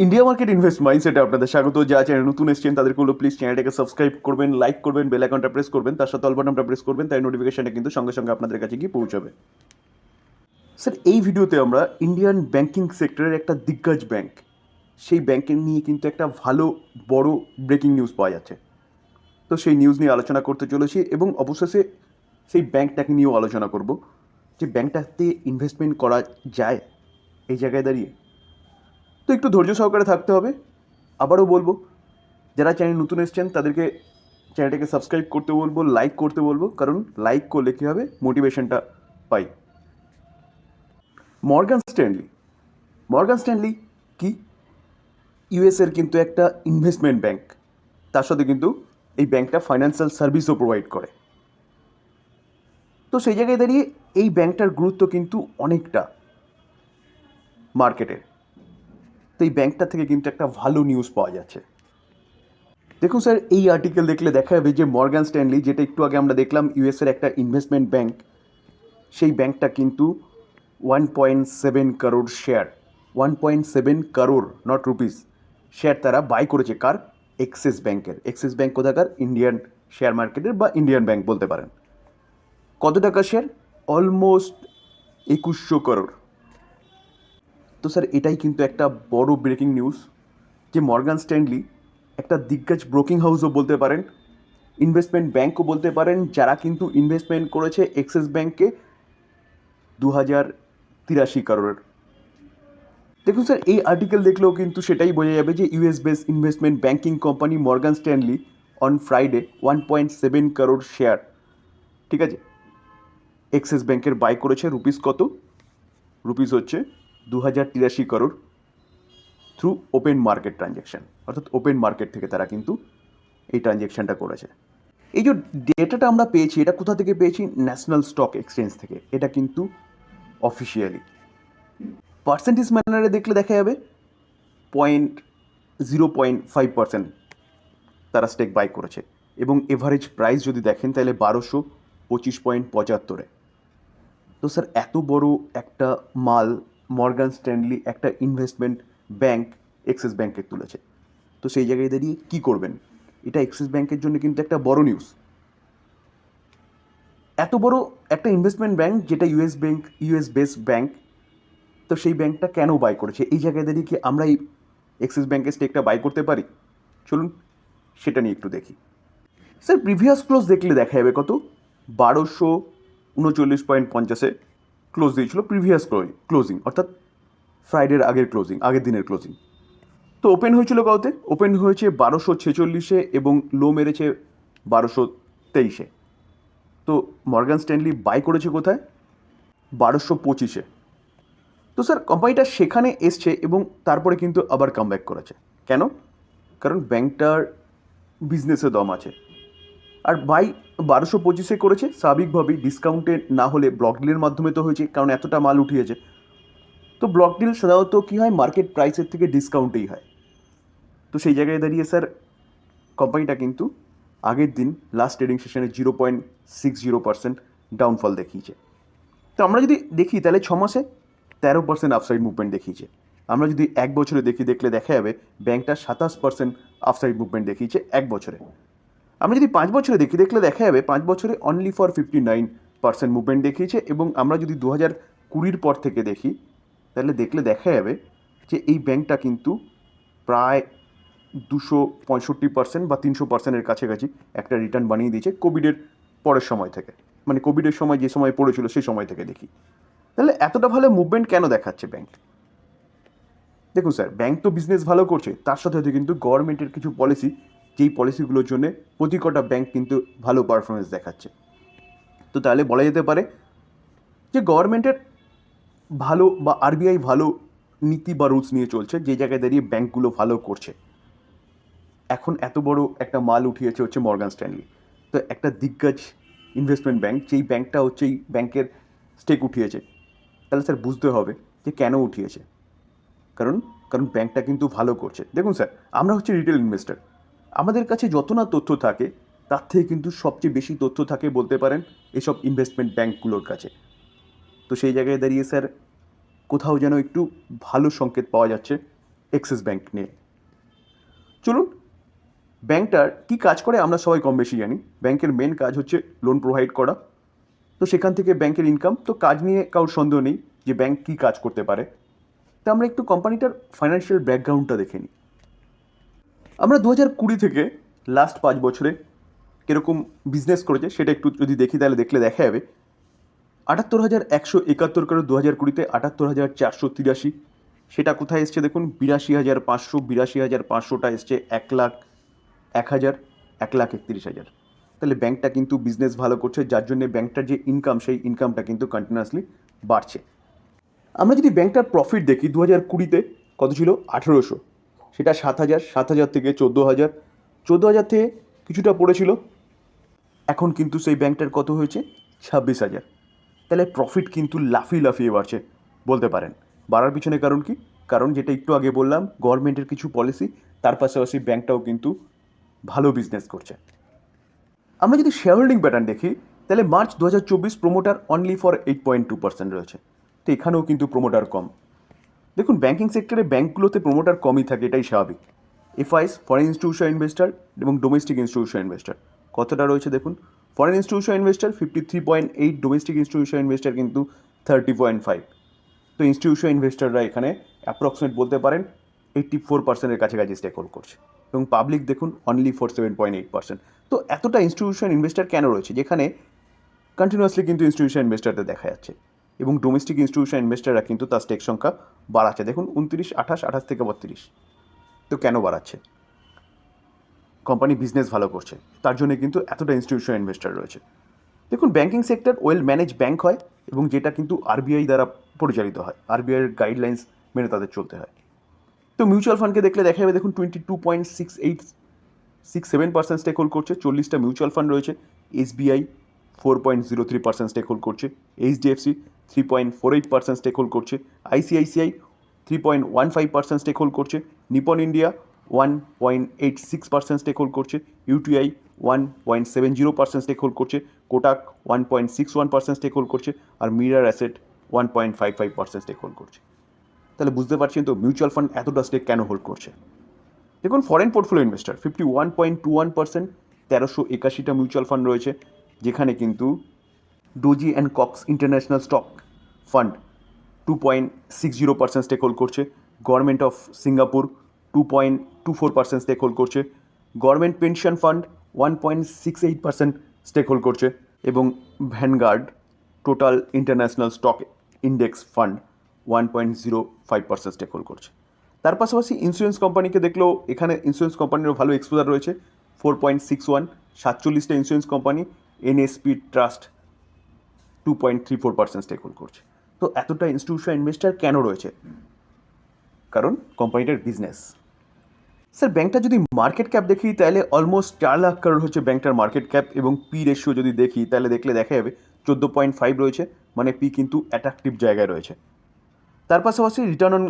India market invest মাইন্ডসেটে আপনাদের স্বাগত। যারা চ্যানেল নতুন এসেছেন তাদেরকে হলো প্লিজ চ্যানেলটাকে সাবস্ক্রাইব করবেন, লাইক করবেন, বেল আইকনটা প্রেস করবেন, তার সাথে অল বাটনটা প্রেস করবেন, তাই নোটিফিকেশনটা কিন্তু সঙ্গে সঙ্গে আপনাদের কাছে গিয়ে পৌঁছাবে। স্যার, এই ভিডিওতে আমরা ইন্ডিয়ান ব্যাংকিং সেক্টরের একটা দিগ্গজ ব্যাংক, সেই ব্যাংকের নিয়ে কিন্তু একটা ভালো বড় ব্রেকিং নিউজ পাওয়া যাচ্ছে। তো সেই নিউজ নিয়ে আলোচনা করতে চলেছি এবং অবশেষে সেই ব্যাংকটাকে নিয়েও আলোচনা করব যে ব্যাংকটাতে ইনভেস্টমেন্ট করা যায় এই জায়গায় দাঁড়িয়ে। তো একটু ধৈর্য সহকারে থাকতে হবে। আবারও বলবো, যারা চ্যানেল নতুন এসেছেন তাদেরকে চ্যানেলটাকে সাবস্ক্রাইব করতে বলবো, লাইক করতে বলবো, কারণ লাইক করলে কী হবে, মোটিভেশনটা পাই। মর্গান স্ট্যানলি কি? ইউএসের কিন্তু একটা ইনভেস্টমেন্ট ব্যাংক, তার সাথে কিন্তু এই ব্যাংকটা ফাইন্যান্সিয়াল সার্ভিসও প্রোভাইড করে। তো সেই জায়গায় দাঁড়িয়ে এই ব্যাংকটার গুরুত্ব কিন্তু অনেকটা মার্কেটে। তো এই ব্যাংকটা থেকে কিন্তু একটা ভালো নিউজ পাওয়া যাচ্ছে। দেখুন স্যার, এই আর্টিকেল দেখলে দেখা যাবে যে মর্গান স্ট্যানলি, যেটা একটু আগে আমরা দেখলাম ইউএসের একটা ইনভেস্টমেন্ট ব্যাংক, সেই ব্যাংকটা কিন্তু 1.7 crore share, 1.7 crore not rupees share তারা বাই করেছে। কার? এক্সিস ব্যাংকের। এক্সিস ব্যাংক কোথাকার? ইন্ডিয়ান শেয়ার মার্কেটের বা ইন্ডিয়ান ব্যাংক বলতে পারেন। কত টাকা শেয়ার? অলমোস্ট 2100 করোড়। তো স্যার, এটাই কিন্তু একটা বড় ব্রেকিং নিউজ যে মর্গান স্ট্যানলি একটা দিগ্গজ ব্রোকিং হাউসও বলতে পারেন, ইনভেস্টমেন্ট ব্যাংকও বলতে পারেন, যারা কিন্তু ইনভেস্টমেন্ট করেছে এক্সিস ব্যাংকে 2083 করোড়ের। দেখুন স্যার, এই আর্টিকেল দেখলেও কিন্তু সেটাই বোঝা যাবে যে US base investment banking company Morgan Stanley on Friday 1.7 crore share, ঠিক আছে, এক্সিস ব্যাংকের বাই করেছে। রুপিস কত? রুপিস হচ্ছে 2083 crore through open market transaction, অর্থাৎ ওপেন মার্কেট থেকে তারা কিন্তু এই ট্রানজ্যাকশানটা করেছে। এই যে ডেটাটা আমরা পেয়েছি, এটা কোথা থেকে পেয়েছি? ন্যাশনাল স্টক এক্সচেঞ্জ থেকে। এটা কিন্তু অফিসিয়ালি পার্সেন্টেজ ম্যানারে দেখলে দেখা যাবে 0.5% তারা স্টেক বাই করেছে, এবং এভারেজ প্রাইস যদি দেখেন তাহলে 1225.75। তো স্যার, এত বড় একটা মাল মর্গান স্ট্যানলি একটা ইনভেস্টমেন্ট ব্যাংক এক্সিস ব্যাংকে তুলেছে। তো সেই জায়গায় দাঁড়িয়ে কী করবেন? এটা এক্সিস ব্যাংকের জন্য কিন্তু একটা বড় নিউজ। এত বড় একটা ইনভেস্টমেন্ট ব্যাংক, যেটা ইউএস বেসড ব্যাংক, তো সেই ব্যাংকটা কেন বাই করেছে? এই জায়গায় দাঁড়িয়ে কি আমরা এই এক্সিস ব্যাংকের স্টেকটা বাই করতে পারি? চলুন সেটা নিয়ে একটু দেখি। স্যার, প্রিভিয়াস ক্লোজ দেখলে দেখা যাবে কত? 1239.50 ক্লোজ দিয়েছিল প্রিভিয়াস ক্লোজিং, অর্থাৎ ফ্রাইডের আগের ক্লোজিং, আগের দিনের ক্লোজিং। তো ওপেন হয়েছিল কততে? ওপেন হয়েছে 1246 এবং লো মেরেছে 1223। তো মর্গান স্ট্যানলি বাই করেছে কোথায়? 1225। তো স্যার, কোম্পানিটা সেখানে এসছে এবং তারপরে কিন্তু আবার কামব্যাক করেছে। কেন? কারণ ব্যাংকটার বিজনেসে দম আছে। আর বাই 1225 করেছে, স্বাভাবিকভাবেই ডিসকাউন্টে না হলে ব্লক ডিলের মাধ্যমে তো হয়েছে, কারণ এতটা মাল উঠিয়েছে। তো ব্লক ডিল সাধারণত কী হয়, মার্কেট প্রাইসের থেকে ডিসকাউন্টেই হয়। তো সেই জায়গায় দাঁড়িয়ে স্যার, কোম্পানিটা কিন্তু আগের দিন লাস্ট ট্রেডিং সেশনে 0.60% ডাউনফল দেখিয়েছে। তো আমরা যদি দেখি তাহলে 6 মাসে 13% আপসাইড মুভমেন্ট দেখিয়েছে। আমরা যদি 1 বছরে দেখলে দেখা যাবে ব্যাংকটা 27% আপসাইড মুভমেন্ট দেখিয়েছে 1 বছরে। আমরা যদি 5 বছরে দেখলে দেখা যাবে 5 বছরে অনলি ফর 59% মুভমেন্ট দেখিয়েছে। এবং আমরা যদি 2020 পর থেকে দেখি তাহলে দেখা যাবে যে এই ব্যাংকটা কিন্তু প্রায় 265% বা 300%-এর কাছাকাছি একটা রিটার্ন বানিয়ে দিয়েছে কোভিডের পরের সময় থেকে, মানে কোভিডের সময় যে সময় পড়েছিল সেই সময় থেকে দেখি। তাহলে এতটা ভালো মুভমেন্ট কেন দেখাচ্ছে ব্যাংক? দেখুন স্যার, ব্যাংক তো বিজনেস ভালো করছে, তার সাথে সাথে কিন্তু গভর্নমেন্টের কিছু পলিসি, যেই পলিসিগুলোর জন্য প্রতি কটা ব্যাংক কিন্তু ভালো পারফরমেন্স দেখাচ্ছে। তো তাহলে বলা যেতে পারে যে গভর্নমেন্টের ভালো বা আরবিআই ভালো নীতি বা রুলস নিয়ে চলছে, যে জায়গায় দাঁড়িয়ে ব্যাংকগুলো ভালো করছে। এখন এত বড় একটা মাল উঠিয়েছে হচ্ছে মর্গান স্ট্যানলি, তো একটা দিগ্গজ ইনভেস্টমেন্ট ব্যাংক, যেই ব্যাংকটা হচ্ছে এই ব্যাংকের স্টেক উঠিয়েছে, তাহলে স্যার বুঝতে হবে যে কেন উঠিয়েছে। কারণ কারণ ব্যাংকটা কিন্তু ভালো করছে। দেখুন স্যার, আমরা হচ্ছে রিটেল ইনভেস্টর, আমাদের কাছে যত না তথ্য থাকে তার থেকে কিন্তু সবচেয়ে বেশি তথ্য থাকে বলতে পারেন এসব ইনভেস্টমেন্ট ব্যাংকগুলোর কাছে। তো সেই জায়গায় দাঁড়িয়ে স্যার, কোথাও যেন একটু ভালো সংকেত পাওয়া যাচ্ছে এক্সিস ব্যাংক নিয়ে। চলুন, ব্যাংকটার কী কাজ করে আমরা সবাই কম বেশি জানি। ব্যাংকের মেন কাজ হচ্ছে লোন প্রোভাইড করা, তো সেখান থেকে ব্যাংকের ইনকাম। তো কাজ নিয়ে কারোর সন্দেহ নেই যে ব্যাংক কী কাজ করতে পারে। তা আমরা একটু কোম্পানিটার ফাইন্যান্সিয়াল ব্যাকগ্রাউন্ডটা দেখে নিই। আমরা 2020 থেকে লাস্ট 5 বছরে কীরকম বিজনেস করেছে সেটা একটু যদি দেখি, তাহলে দেখা যাবে 78,171 করে 2020-তে, 78,483। সেটা কোথায় এসছে দেখুন, 82,500, 82,500টা এসছে 1,01,000, 1,31,000। তাহলে ব্যাংকটা কিন্তু বিজনেস ভালো করছে, যার জন্যে ব্যাংকটার যে ইনকাম, সেই ইনকামটা কিন্তু কন্টিনিউয়াসলি বাড়ছে। আমরা যদি ব্যাংকটার প্রফিট দেখি, 2020-তে কত ছিল, 1,800, সেটা 7,000, 7,000 থেকে 14,000, 14,000 থেকে কিছুটা পড়েছিল, এখন কিন্তু সেই ব্যাংকটার কত হয়েছে, 26,000। তাহলে প্রফিট কিন্তু লাফিয়ে বাড়ছে বলতে পারেন। বাড়ার পিছনে কারণ কি? কারণ যেটা একটু আগে বললাম, গভর্নমেন্টের কিছু পলিসি, তার পাশাপাশি ব্যাংকটাও কিন্তু ভালো বিজনেস করছে। আমরা যদি শেয়ার হোল্ডিং প্যাটার্ন দেখি, তাহলে মার্চ 2024 প্রোমোটার অনলি ফর 8.2% রয়েছে। তো এখানেও কিন্তু প্রোমোটার কম। দেখুন, ব্যাংকিং সেক্টরে ব্যাংকগুলোতে প্রোমোটার কমই থাকে, এটাই স্বাভাবিক। এফআইস, ফরেন ইনস্টিটিউশন ইনভেস্টার এবং ডোমেস্টিক ইনস্টিটিউশন ইনভেস্টার কতটা রয়েছে দেখুন। Foreign institution investor 53.8, domestic institution investor কিন্তু 30.5। তো ইনস্টিটিউশন ইনভেস্টাররা এখানে অ্যাপ্রক্সিমেট বলতে পারেন 84%-এর কাছাকাছি স্টেক হোল্ড করছে, এবং পাবলিক দেখুন অনলি ফর 7.8%। তো এতটা ইনস্টিটিউশন ইনভেস্টার কেন রয়েছে, যেখানে কন্টিনিউয়াসলি কিন্তু ইনস্টিটিউশন ইনভেস্টারদের দেখা যাচ্ছে, এবং ডোমেস্টিক ইনস্টিটিউশন ইনভেস্টাররা কিন্তু তার স্টেক সংখ্যা বাড়াচ্ছে। দেখুন 29, 28, 28 থেকে 32। তো কেন বাড়াচ্ছে? কোম্পানি বিজনেস ভালো করছে, তার জন্য কিন্তু এতটা ইনস্টিটিউশন ইনভেস্টার রয়েছে। দেখুন, banking sector well manage bank হয়, এবং যেটা কিন্তু আরবিআই দ্বারা পরিচালিত হয়, আরবিআইয়ের গাইডলাইন্স মেনে তাদের চলতে হয়। তো মিউচুয়াল ফান্ডকে দেখলে দেখা যাবে দেখুন 22.6867% স্টেক হোল্ড করছে, 40টা মিউচুয়াল ফান্ড রয়েছে। এসবিআই 4.03% স্টেক হোল্ড করছে, এইচডিএফসি 3.48% স্টেক হোল্ড করছে, আইসিআইসিআই 3.15% স্টেক হোল্ড করছে, নিপন ইন্ডিয়া 1.86% স্টেক হোল্ড করছে, ইউটিআই 1.70% স্টেক হোল্ড করছে, কোটাক 1.61% স্টেক হোল্ড করছে, আর মিরার অ্যাসেট 1.55% স্টেক হোল্ড করছে। তাহলে বুঝতে পারছেন তো মিউচুয়াল ফান্ড এতটা স্টেক কেন হোল্ড করছে। দেখুন, ফরেন পোর্টফোলিও ইনভেস্টার 51.21%, 1381টা মিউচুয়াল ফান্ড রয়েছে, যেখানে কিন্তু Dodge and Cox international stock fund 2.60% stake hold করছে, government of Singapore 2.24% stake hold করছে, government pension fund 1.68% stake hold করছে, এবং Vanguard total international stock index fund 1.05% stake hold করছে। তার পাশাপাশি ইন্স্যুরেন্স কোম্পানিকে দেখলেও এখানে ইন্স্যুরেন্স কোম্পানিরও ভালো এক্সপোজার রয়েছে, 4.61, 47টা insurance company, NSP trust 2.34% stake hold করছে। তো এতটা ইনস্টিটিউশন ইনভেস্টার কেন রয়েছে? কারণ কোম্পানিটার বিজনেস। স্যার, ব্যাংকটা যদি মার্কেট ক্যাপ দেখি, তাহলে অলমোস্ট 4 লাখ কারোর হচ্ছে ব্যাংকটার মার্কেট ক্যাপ, এবং পি রেশিও যদি দেখি, তাহলে দেখা যাবে 14.5 রয়েছে, মানে পি কিন্তু অ্যাট্রাকটিভ জায়গায় রয়েছে। তার পাশাপাশি রিটার্ন অন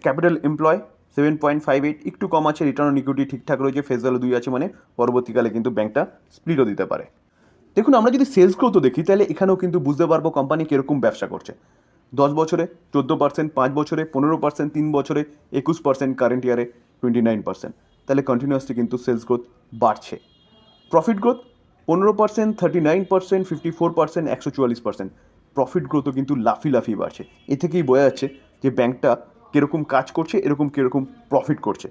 ক্যাপিটাল এমপ্লয় 7.58, একটু কম আছে। রিটার্ন অন ইকুইটি ঠিকঠাক রয়েছে, ফেস ভ্যালু 2 আছে, মানে পরবর্তীকালে কিন্তু ব্যাংকটা স্প্লিটও দিতে পারে। দেখুন, আমরা যদি সেলস গ্রোথও দেখি, তাহলে এখানেও কিন্তু বুঝতে পারবো কোম্পানি কীরকম ব্যবসা করছে। 10 বছরে 14%, 5 বছরে 15%, 3 বছরে 21%, কারেন্ট ইয়ারে 29%। তাহলে কন্টিনিউয়াসলি কিন্তু সেলস গ্রোথ বাড়ছে। Profit growth 15%, 39%, 54%, 144%। প্রফিট গ্রোথও কিন্তু লাফিয়ে বাড়ছে। এ থেকেই বোঝা যাচ্ছে যে ব্যাংকটা কীরকম কাজ করছে, কীরকম প্রফিট করছে।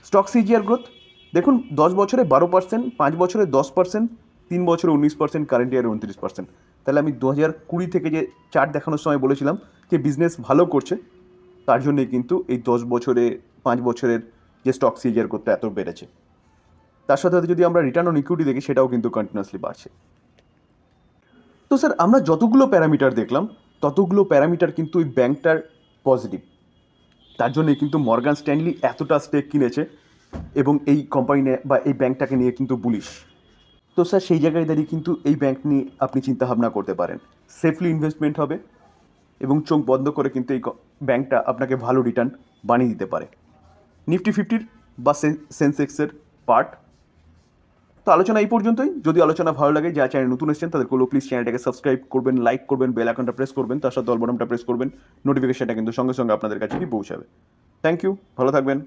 স্টক সিজিআর গ্রোথ দেখুন, 10 বছরে 12%, 5 বছরে 10%, 3 বছরে 19%, কারেন্ট ইয়ারে 29%। তাহলে আমি 2020 থেকে যে চার্ট দেখানোর সময় বলেছিলাম যে বিজনেস ভালো করছে, তার জন্যই কিন্তু এই 10 বছরে 5 বছরের যে স্টক সিজিআর গ্রোথটা এত বেড়েছে। তার সাথে যদি আমরা রিটার্ন অন ইকুইটি দেখি, সেটাও কিন্তু কন্টিনিউয়াসলি বাড়ছে। তো স্যার, আমরা যতগুলো প্যারামিটার দেখলাম, ততগুলো প্যারামিটার কিন্তু এই ব্যাংকটার পজিটিভ। তার জন্যই কিন্তু মর্গান স্ট্যানলি এতটা স্টেক কিনেছে, এবং এই কোম্পানি বা এই ব্যাংকটাকে নিয়ে কিন্তু বুলিশ। তো স্যার, সেই জায়গায় দাঁড়িয়ে কিন্তু এই ব্যাংক নিয়ে আপনি চিন্তাভাবনা করতে পারেন। সেফলি ইনভেস্টমেন্ট হবে, এবং চোখ বন্ধ করে কিন্তু এই ব্যাংকটা আপনাকে ভালো রিটার্ন বানিয়ে দিতে পারে। নিফটি 50 বা সেন্সেক্সের পার্ট। তো আলোচনা এই পর্যন্তই। যদি আলোচনা ভালো লাগে, যারা চ্যানেল নতুন এসেছেন তাদের বলবো প্লিজ চ্যানেলটাকে সাবস্ক্রাইব করবেন, লাইক করবেন, বেল আইকনটা প্রেস করবেন, তার সাথে অল বাটনটা প্রেস করবেন। নোটিফিকেশনটা কিন্তু সঙ্গে সঙ্গে আপনাদের কাছে কি পৌঁছাবে। থ্যাংক ইউ, ভালো থাকবেন।